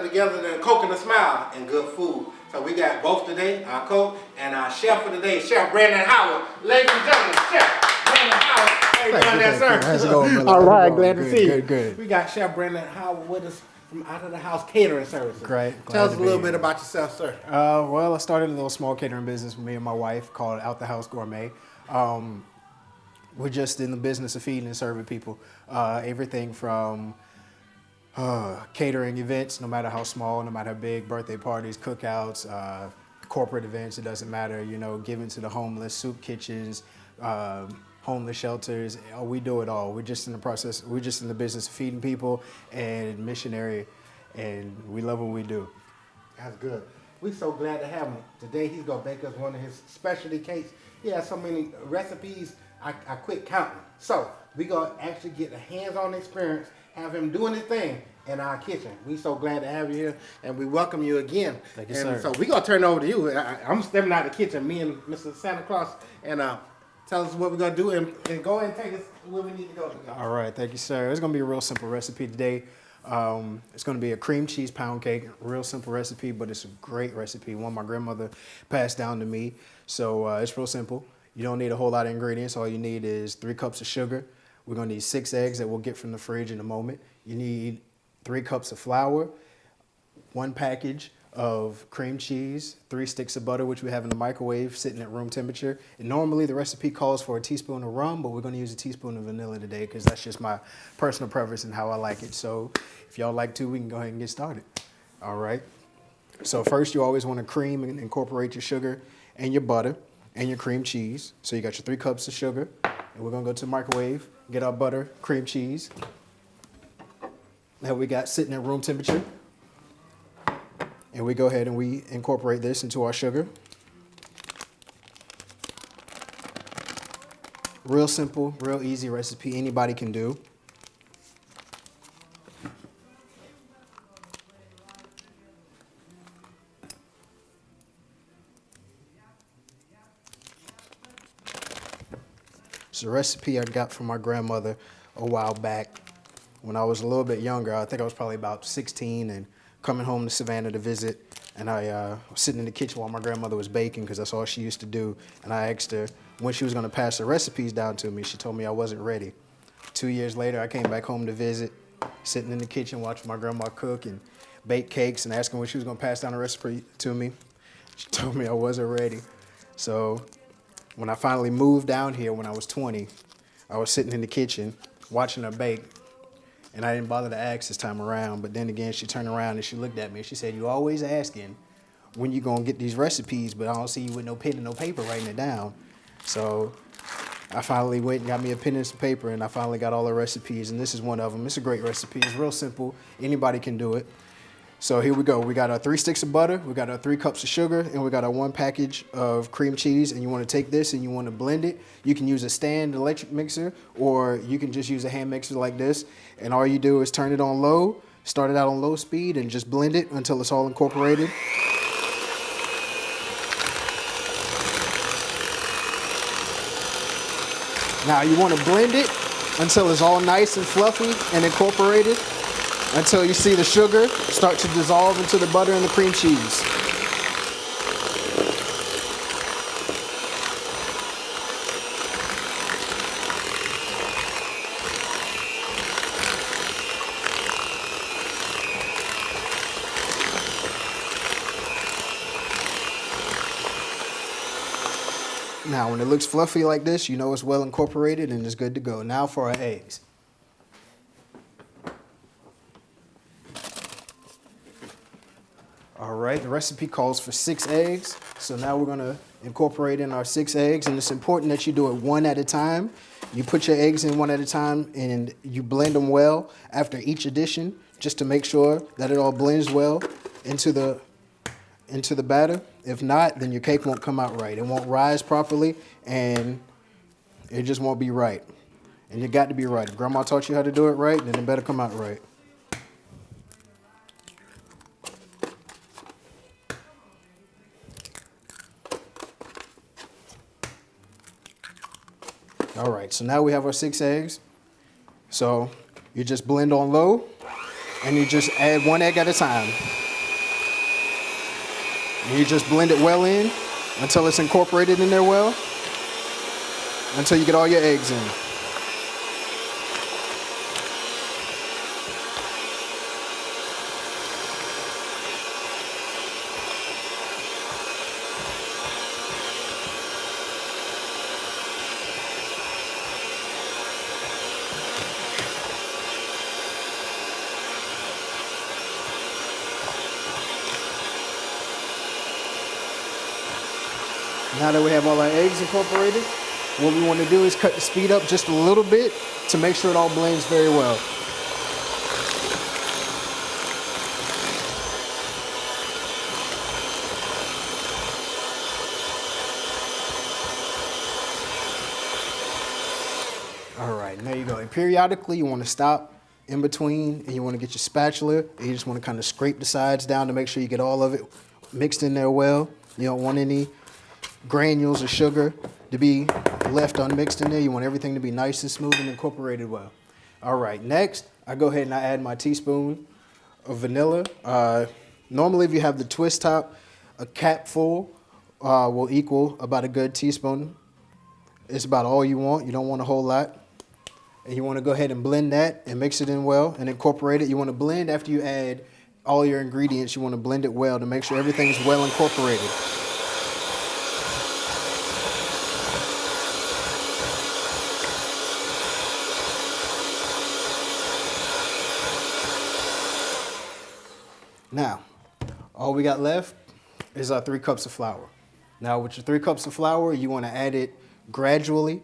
together than Coke and a smile and good food. So we got both today, our Coke and our chef for today, Chef Brandon Howard. Ladies and gentlemen, Chef Brandon Howard. How you doing there, sir? How's it going, brother? All right, glad to see you. Good. We got Chef Brandon Howard with us from Out of the House Catering Services. Great. Tell us a little bit about yourself, sir. Well, I started a little small catering business with me and my wife called Out the House Gourmet. We're just in the business of feeding and serving people. Everything from catering events, no matter how small, no matter how big, birthday parties, cookouts, corporate events, it doesn't matter, you know, giving to the homeless, soup kitchens, homeless shelters, we do it all. We're just in the business of feeding people and missionary, and we love what we do. That's good. We're so glad to have him. Today he's going to bake us one of his specialty cakes. He has so many recipes, I quit counting. So we're going to actually get a hands-on experience, have him doing his thing in our kitchen. We're so glad to have you here, and we welcome you again. Thank you, and sir. So we're going to turn it over to you. I'm stepping out of the kitchen, me and Mr. Santa Claus, and tell us what we're going to do, and go ahead and take us where we need to go. All right, thank you, sir. It's going to be a real simple recipe today. It's going to be a cream cheese pound cake, real simple recipe, but it's a great recipe, one my grandmother passed down to me. So it's real simple. You don't need a whole lot of ingredients. All you need is 3 cups of sugar. We're going to need 6 eggs that we'll get from the fridge in a moment. You need 3 cups of flour, 1 package of cream cheese, 3 sticks of butter, which we have in the microwave sitting at room temperature. And normally the recipe calls for a teaspoon of rum, but we're going to use a teaspoon of vanilla today because that's just my personal preference and how I like it. So if y'all like to, we can go ahead and get started. All right. So first, you always want to cream and incorporate your sugar and your butter and your cream cheese. So you got your 3 cups of sugar, and we're going to go to the microwave, get our butter, cream cheese that we got sitting at room temperature. And we go ahead and we incorporate this into our sugar. Real simple, real easy recipe anybody can do. It's a recipe I got from my grandmother a while back when I was a little bit younger. I think I was probably about 16 and coming home to Savannah to visit. And I was sitting in the kitchen while my grandmother was baking because that's all she used to do. And I asked her when she was going to pass the recipes down to me. She told me I wasn't ready. 2 years later, I came back home to visit, sitting in the kitchen watching my grandma cook and bake cakes and asking when she was going to pass down the recipe to me. She told me I wasn't ready. So when I finally moved down here when I was 20, I was sitting in the kitchen watching her bake, and I didn't bother to ask this time around. But then again, she turned around and she looked at me and she said, "You always asking when you gonna get these recipes, but I don't see you with no pen and no paper writing it down." So I finally went and got me a pen and some paper, and I finally got all the recipes, and this is one of them. It's a great recipe. It's real simple. Anybody can do it. So here we go. We got our 3 sticks of butter, we got our 3 cups of sugar, and we got our 1 package of cream cheese. And you want to take this and you want to blend it. You can use a stand electric mixer, or you can just use a hand mixer like this. And all you do is turn it on low, start it out on low speed, and just blend it until it's all incorporated. Now you want to blend it until it's all nice and fluffy and incorporated, until you see the sugar start to dissolve into the butter and the cream cheese. Now, when it looks fluffy like this, you know it's well incorporated and it's good to go. Now for our eggs. All right, the recipe calls for 6 eggs. So now we're gonna incorporate in our 6 eggs, and it's important that you do it one at a time. You put your eggs in one at a time and you blend them well after each addition, just to make sure that it all blends well into the batter. If not, then your cake won't come out right. It won't rise properly and it just won't be right. And you got to be right. If grandma taught you how to do it right, then it better come out right. All right, so now we have our 6 eggs. So you just blend on low and you just add 1 egg at a time. And you just blend it well in until it's incorporated in there well, until you get all your eggs in. Now that we have all our eggs incorporated, what we want to do is cut the speed up just a little bit to make sure it all blends very well. All right, there you go. And periodically you want to stop in between and you want to get your spatula and you just want to kind of scrape the sides down to make sure you get all of it mixed in there well. You don't want any granules of sugar to be left unmixed in there. You want everything to be nice and smooth and incorporated well. All right, next I go ahead and I add my teaspoon of vanilla. Normally if you have the twist top, a cap full will equal about a good teaspoon. It's about all you want. You don't want a whole lot. And you want to go ahead and blend that and mix it in well and incorporate it. You want to blend after you add all your ingredients. You want to blend it well to make sure everything's well incorporated. Now, all we got left is our 3 cups of flour. Now, with your 3 cups of flour, you want to add it gradually.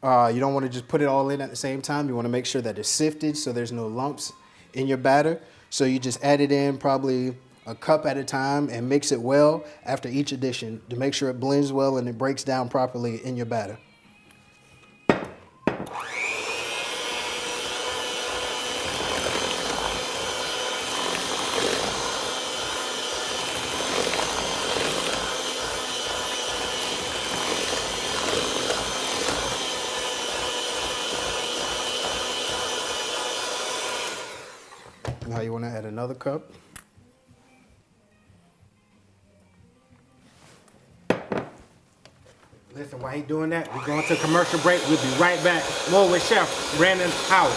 You don't want to just put it all in at the same time. You want to make sure that it's sifted so there's no lumps in your batter. So you just add it in probably a cup at a time and mix it well after each addition to make sure it blends well and it breaks down properly in your batter. Now you want to add another cup. Listen, while he's doing that, we're going to a commercial break. We'll be right back. More with Chef Brandon Howard.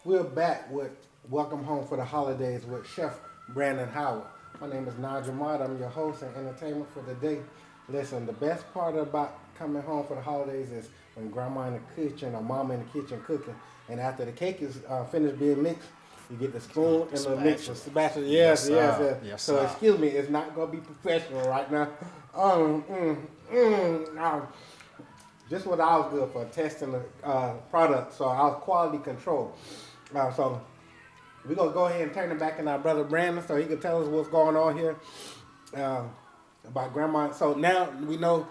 We're back with Welcome Home for the Holidays with Chef Brandon Howard. My name is Nigel Mott. I'm your host and entertainment for the day. Listen, the best part about coming home for the holidays is when grandma in the kitchen or mama in the kitchen cooking. And after the cake is finished being mixed, you get the spoon and the mixer. Spatula. Yes. So excuse me, it's not going to be professional right now. Just what I was good for, testing the product. So I was quality control. So we're going to go ahead and turn it back in our brother Brandon so he can tell us what's going on here about grandma. So now we know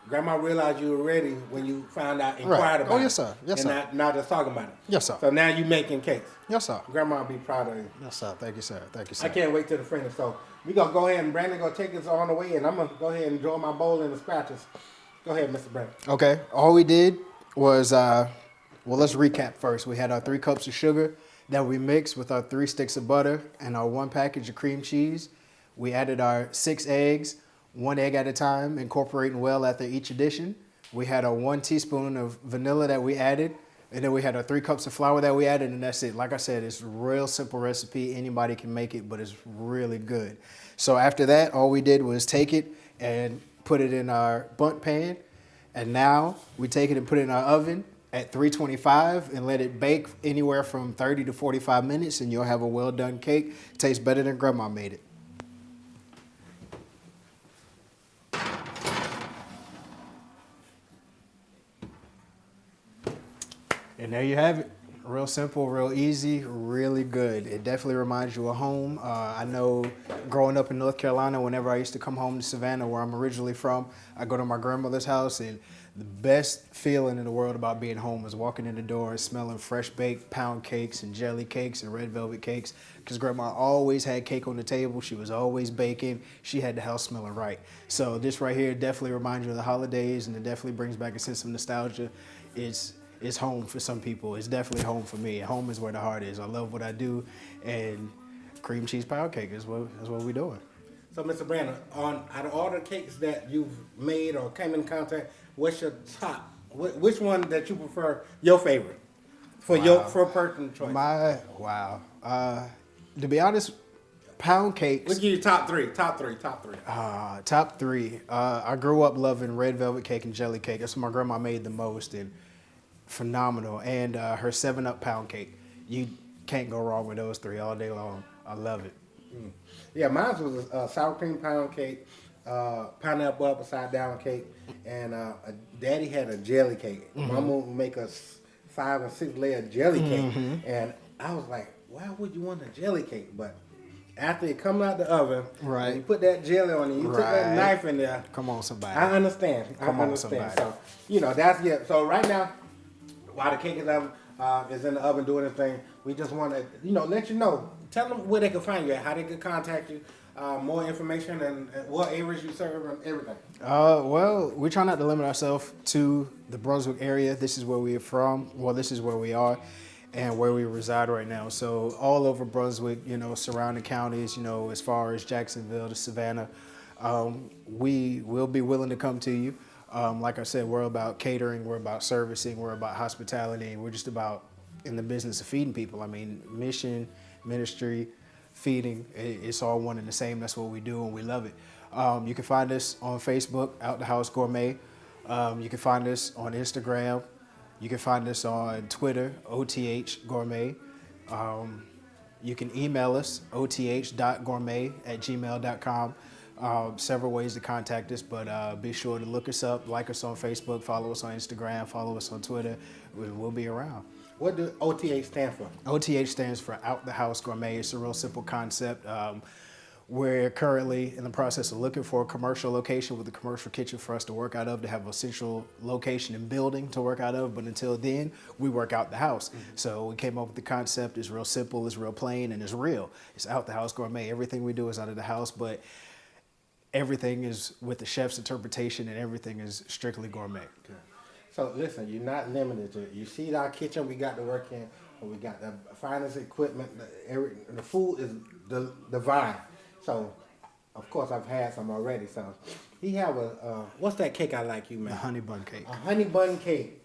grandma realized you were ready when you found out, inquired about it. Oh, yes, sir. Yes, sir. And not just talking about it. Yes, sir. So now you making cakes. Yes, sir. Grandma will be proud of you. Yes, sir. Thank you, sir. Thank you, sir. I can't wait till the finish. So we're going to go ahead and Brandon going to take us on the way and I'm going to go ahead and enjoy my bowl and the scratches. Go ahead, Mr. Brandon. Okay. All we did was, well, let's recap first. We had our 3 cups of sugar that we mixed with our 3 sticks of butter and our 1 package of cream cheese. We added our 6 eggs, 1 egg at a time, incorporating well after each addition. We had our 1 teaspoon of vanilla that we added, and then we had our 3 cups of flour that we added, and that's it. Like I said, it's a real simple recipe. Anybody can make it, but it's really good. So after that, all we did was take it and put it in our bundt pan, and now we take it and put it in our oven at 325 and let it bake anywhere from 30 to 45 minutes, and you'll have a well-done cake. Tastes better than Grandma made it. And there you have it. Real simple, real easy, really good. It definitely reminds you of home. I know growing up in North Carolina, whenever I used to come home to Savannah, where I'm originally from, I go to my grandmother's house and the best feeling in the world about being home is walking in the door and smelling fresh baked pound cakes and jelly cakes and red velvet cakes. Because grandma always had cake on the table. She was always baking. She had the house smelling right. So this right here definitely reminds you of the holidays, and it definitely brings back a sense of nostalgia. It's home for some people. It's definitely home for me. Home is where the heart is. I love what I do, and cream cheese pound cake is what we're doing. So, Mr. Brandon, out of all the cakes that you've made or came in contact, what's your top? Which one that you prefer? Your favorite for for personal choice? To be honest, pound cakes. Let's give you top three. Top three. Top three. I grew up loving red velvet cake and jelly cake. That's what my grandma made the most, and phenomenal. And her 7-Up pound cake. You can't go wrong with those three all day long. I love it. Mm. Yeah, mine was a sour cream pound cake, pineapple upside down cake, and Daddy had a jelly cake. Mm-hmm. Mama would make us 5 or 6 layer jelly cake, and I was like, why would you want a jelly cake? But after it come out the oven, right, you put that jelly on it, you took that knife in there. Come on, somebody. I understand. So, that's it. So right now, while the cake is in the oven doing its thing, we just want to, let you know. Tell them where they can find you at, how they can contact you, more information, and what areas you serve and everything. Well, we try not to limit ourselves to the Brunswick area. This is where we are from. Well, this is where we are and where we reside right now. So all over Brunswick, surrounding counties, as far as Jacksonville to Savannah, we will be willing to come to you. Like I said, we're about catering, we're about servicing, we're about hospitality, and we're just about in the business of feeding people. I mean, mission, ministry, feeding, it's all one and the same. That's what we do, and we love it. You can find us on Facebook, Out the House Gourmet. You can find us on Instagram. You can find us on Twitter, OTH Gourmet. You can email us, oth.gourmet@gmail.com. Several ways to contact us, but be sure to look us up, like us on Facebook, follow us on Instagram, follow us on Twitter. We'll be around. What does OTH stand for? OTH stands for Out the House Gourmet. It's a real simple concept. We're currently in the process of looking for a commercial location with a commercial kitchen for us to work out of, to have a central location and building to work out of. But until then, we work out the house. Mm-hmm. So we came up with the concept. It's real simple, it's real plain, and it's real. It's Out the House Gourmet. Everything we do is out of the house, but everything is with the chef's interpretation, and everything is strictly gourmet. Okay. So listen, you're not limited to it. You see our kitchen we got to work in, and we got the finest equipment. The food is divine. So, of course, I've had some already. So, he have what's that cake I like you, man? A honey bun cake. A honey bun cake.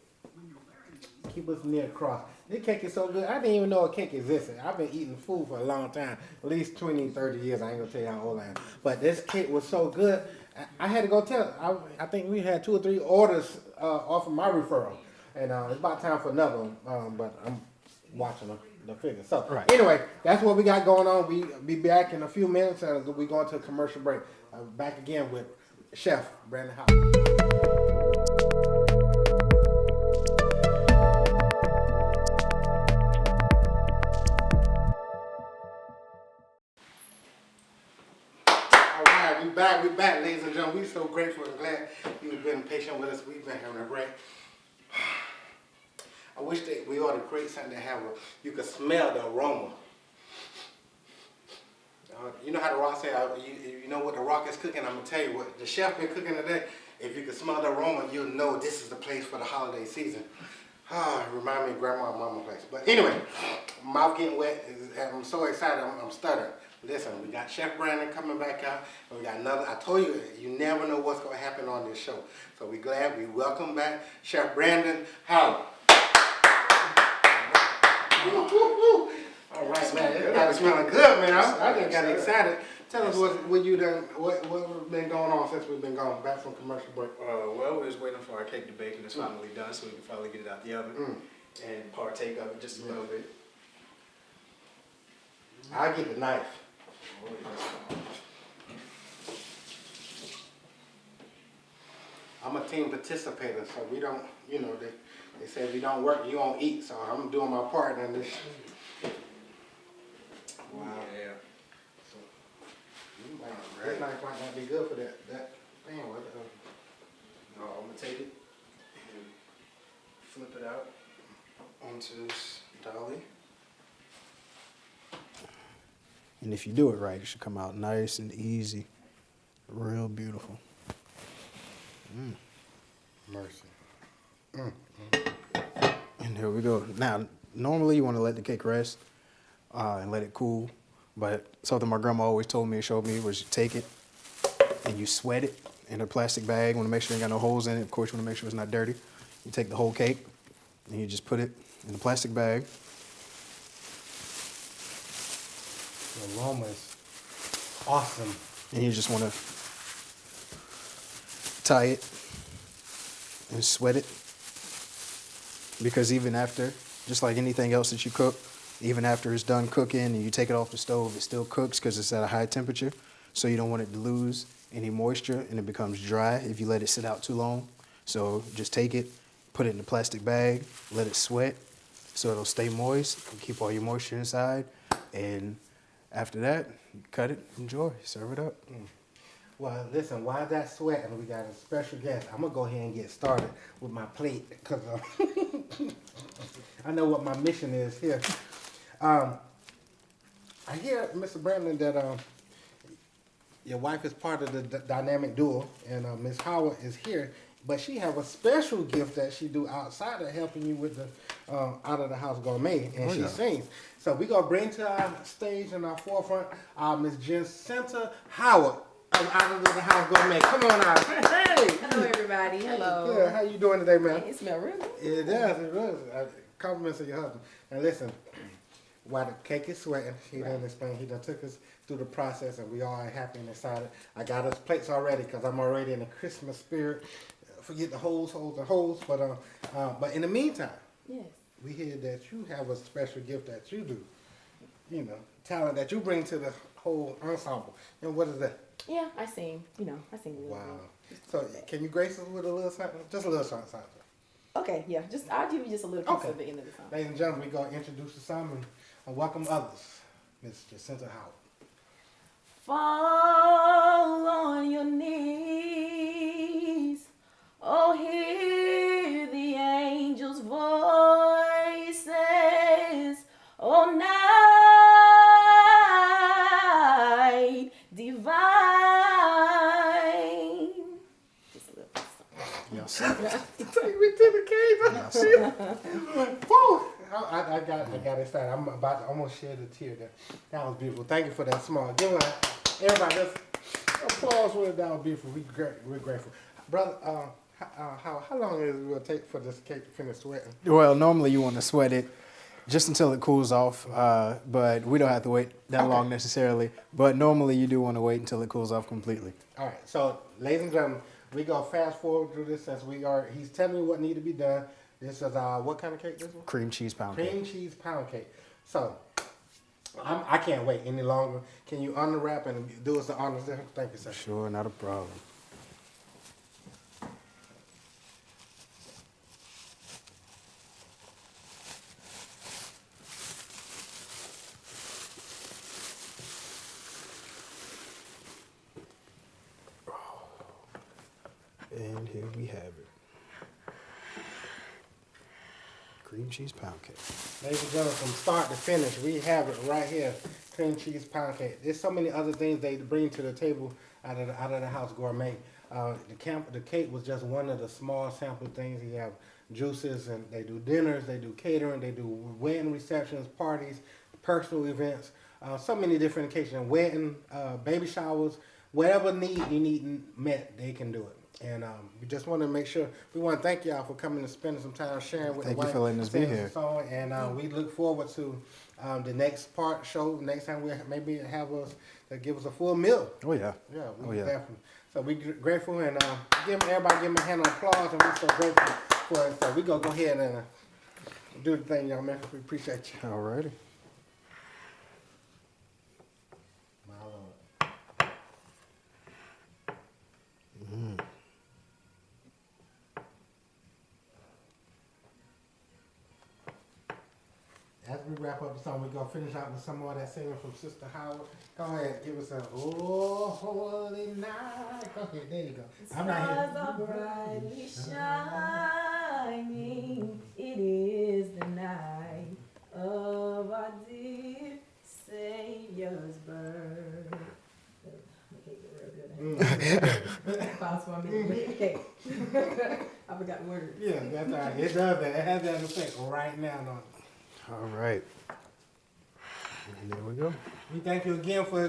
Keep us near the cross. This cake is so good. I didn't even know a cake existed. I've been eating food for a long time, at least 20, 30 years. I ain't going to tell you how old I am. But this cake was so good. I had to go tell. I think we had 2 or 3 orders off of my referral. And it's about time for another one. But I'm watching the figure. So Anyway, that's what we got going on. We be back in a few minutes. We going to a commercial break. Back again with Chef Brandon House. We back, ladies and gentlemen. We're so grateful and glad you've been patient with us. We've been having a break. I wish that we ought to create something that you could smell the aroma. You know how the Rock say, you know what the Rock is cooking? I'm going to tell you what the chef been cooking today. If you can smell the aroma, you'll know this is the place for the holiday season. Remind me of Grandma and Mama's place. But anyway, mouth getting wet. I'm so excited. I'm stuttering. Listen, we got Chef Brandon coming back out, and we got another. I told you, you never know what's going to happen on this show. So we're glad we welcome back Chef Brandon Howard. All right, man. This got smelling good, man. I just got excited. Tell us what you done. What's been going on since we've been gone back from commercial break? Well, we're just waiting for our cake to bake, and it's finally done, so we can finally get it out the oven and partake of it just a little bit. I'll get the knife. I'm a team participator, so we don't, they say if you don't work, you don't eat, so I'm doing my part in this. Wow. Yeah. So, this knife might not be good for that pan. No, I'm going to take it. into this dolly. And if you do it right, it should come out nice and easy. Real beautiful. Mercy. And here we go. Now, normally you want to let the cake rest and let it cool. But something my grandma always told me and showed me was you take it and you sweat it in a plastic bag. You want to make sure you ain't got no holes in it. Of course, you want to make sure it's not dirty. You take the whole cake and you just put it in a plastic bag. The aroma is awesome. And you just want to tie it and sweat it. Because even after, just like anything else that you cook, even after it's done cooking and you take it off the stove, it still cooks because it's at a high temperature. So you don't want it to lose any moisture and it becomes dry if you let it sit out too long. So just take it, put it in a plastic bag, let it sweat so it'll stay moist and keep all your moisture inside. And after that, cut it, enjoy, serve it up. Well, listen, while that's sweating, we got a special guest. I'm going to go ahead and get started with my plate because I know what my mission is here. I hear, Mr. Brandon, that your wife is part of the dynamic duo, and Ms. Howard is here, but she have a special gift that she do outside of helping you with the Out of the House Gourmet, and she sings. So we're going to bring to our stage in our forefront Ms. Jacinta Howard of Out of the House Gourmet. Come on out. Hey! Hello, everybody. Hello. Good. How you doing today, man? It smells real good. It does. It does. Compliments of your husband. Now listen, while the cake is sweating, he done explained, he done took us through the process, and we all are happy and excited. I got us plates already because I'm already in the Christmas spirit. Forget the holes. But in the meantime, Yes. we hear that you have a special gift that you do. You know, talent that you bring to the whole ensemble. And what is that? Yeah, I sing. I sing a little Wow. bit. So can you grace us with a little something? Just a little something. Okay, yeah. I'll give you just a little piece at the end of the song. Ladies and gentlemen, we're going to introduce the song and welcome others. Miss Jacinta Howard. Fall on your knees. Oh, hear the angels' voices. Oh, night divine. Just a little bit of something. Yes. Take me to the cave. Woo! I got excited. I'm about to almost shed a tear there. That was beautiful. Thank you for that small. Give everybody just applause for it. That was beautiful. We're grateful. Brother, how long is it going to take for this cake to finish sweating? Well, normally you want to sweat it just until it cools off, but we don't have to wait that long necessarily. But normally you do want to wait until it cools off completely. All right. So, ladies and gentlemen, we're going to fast forward through this since he's telling me what need to be done. This is, what kind of cake this one? Cream cheese pound cake. Cream cheese pound cake. So, I can't wait any longer. Can you unwrap and do us the honors there? Thank you, sir. Sure, not a problem. And here we have it. Cream cheese pound cake. Ladies and gentlemen, from start to finish, we have it right here. Cream cheese pound cake. There's so many other things they bring to the table out of the House Gourmet. The cake was just one of the small sample things. You have juices, and they do dinners, they do catering, they do wedding receptions, parties, personal events, so many different occasions, wedding, baby showers, whatever need you need met, they can do it. And we just want to make sure, we want to thank y'all for coming and spending some time sharing with Thank the you for letting us be here. song. And we look forward to the next show. Next time we maybe have us to give us a full meal. Oh yeah. Yeah, Oh, we yeah. definitely. So we grateful, and everybody give them a hand of applause, and we're so grateful for it. So we gonna go ahead and do the thing, y'all, man. We appreciate you. Alrighty. My Lord. As we wrap up the song, we're going to finish out with some more of that singing from Sister Howard. Go ahead, give us a, oh, holy night. Go ahead, there you go. I'm not Stars here. are brightly shining. It is the night. I mean, with the cake. I forgot the word. Yeah, that's all right. It does that. It has that effect right now. Don't it? All right. And there we go. We thank you again for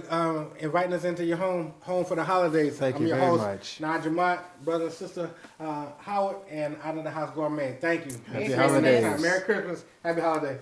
inviting us into your home for the holidays. Thank you I'm your very host, much. Nigel Mott, brother and sister Howard, and out of the House Gourmet. Thank you. Happy See you next holidays. time. Merry Christmas. Happy holidays.